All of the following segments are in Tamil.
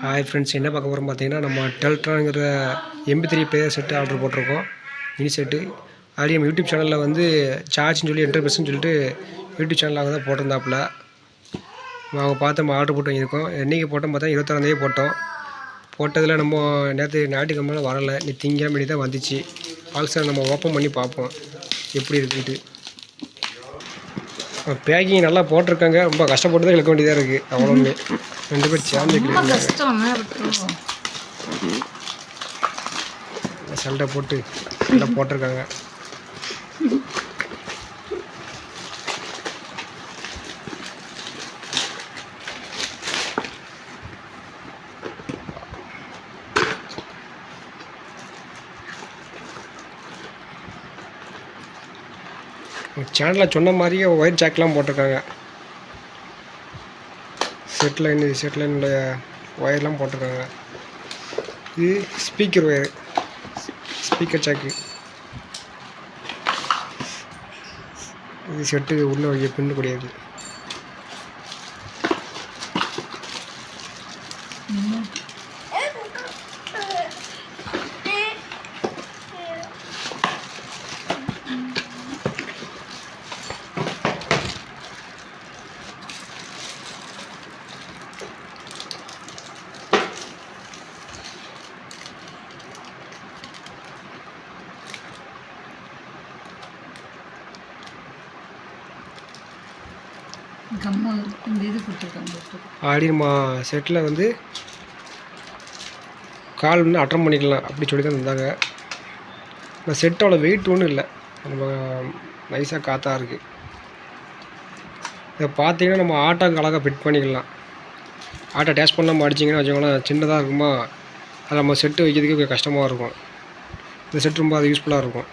ஹாய் ஃப்ரெண்ட்ஸ், என்ன பார்க்க போகிறோம் பார்த்தீங்கன்னா, நம்ம டெல்ட்ராங்கிற MP3 பிளேயர் செட்டு ஆர்டர் போட்டிருக்கோம். மினி செட்டு ஆல்ரெடி நம்ம யூடியூப் சேனலில் வந்து சார்ஜ்னு சொல்லி என்டர்பிரஸ்ன்னு சொல்லிட்டு யூடியூப் சேனலாக தான் போட்டிருந்தாப்புல. அவங்க பார்த்து நம்ம ஆர்டர் போட்டு வாங்கியிருக்கோம். என்றைக்கு போட்டோம் பார்த்தா 26 போட்டோம். போட்டதில் நம்ம நேற்று ஞாயிற்றுக்கிழமை வரலை, நீ திங்கக்கிழமை தான் வந்துச்சு. ஆல்சர் நம்ம ஓப்பன் பண்ணி பார்ப்போம் எப்படி இருக்குன்ட்டு. பேக்கிங் நல்லா போட்டிருக்காங்க. ரொம்ப கஷ்டப்பட்டு தான் இழுக்க வேண்டியதாக இருக்குது. அவ்வளோமே 2 பேர் சேர்ந்து சண்டை போட்டு நல்லா போட்டிருக்காங்க. சேனலில் சொன்ன மாதிரியே ஒயர் ஜாக்கெலாம் போட்டிருக்காங்க. செட்லைனுடைய ஒயர்லாம் போட்டிருக்காங்க. இது ஸ்பீக்கர் ஒயர், ஸ்பீக்கர் ஜாக்கு. இது செட்டு உள்ள வைக்க பின்னு கூடியது. ஆடி நம்ம செட்டில் வந்து கால் வந்து அட்டன் பண்ணிக்கலாம் அப்படி சொல்லி தான் இருந்தாங்க. இந்த செட்டோட வெயிட் ஒன்றும் இல்லை, நம்ம நைஸாக காற்றா இருக்குது. இதை பார்த்தீங்கன்னா நம்ம ஆட்டாக்கு அழகாக ஃபிட் பண்ணிக்கலாம். ஆட்டை டேஸ்ட் பண்ணாமல் அடிச்சிங்கன்னா வச்சுக்கோங்களேன், சின்னதாக இருக்குமா, அது நம்ம செட்டு வைக்கிறதுக்கு கஷ்டமாக இருக்கும். இந்த செட் ரொம்ப அது யூஸ்ஃபுல்லாக இருக்கும்.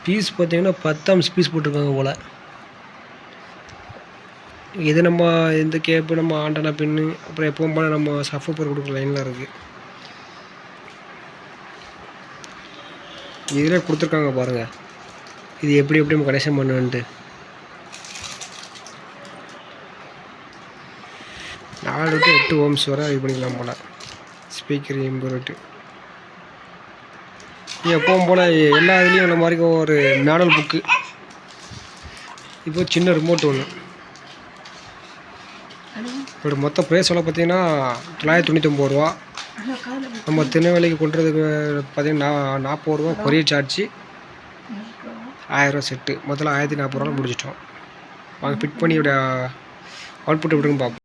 பீஸ் பார்த்தீங்கன்னா 10 பீஸ் போட்டிருக்காங்க போல். இது நம்ம இந்த கேப்பு, நம்ம ஆண்டனா பின்னு, அப்புறம் எப்பவும் போல் நம்ம சஃபப்பர் கொடுக்குற லைனில் இருக்குது. இதில் கொடுத்துருக்காங்க பாருங்கள், இது எப்படி நம்ம கனெக்ஷன் பண்ணுன்ட்டு. 4 to 8 ohms வரை இது பண்ணிக்கலாம் போல். ஸ்பீக்கர் 80 எப்பவும் போல் எல்லா இதுலேயும் இந்த மாதிரி ஒரு மேனுவல் புக்கு. இப்போ சின்ன ரிமோட் ஒன்று. இதோட மொத்த ப்ரைஸ் எல்லாம் பார்த்தீங்கன்னா 999 ரூபா. நம்ம திருநெல்வேலிக்கு கொண்டுறதுக்கு பார்த்தீங்கன்னா 40 ரூபா கொரியர் சார்ஜ், 1000 ரூபா செட்டு. முதல்ல 1040 ரூபா முடிச்சிட்டோம். வாங்க ஃபிட் பண்ணி அவுட்புட் எப்படின்னு பார்ப்போம்.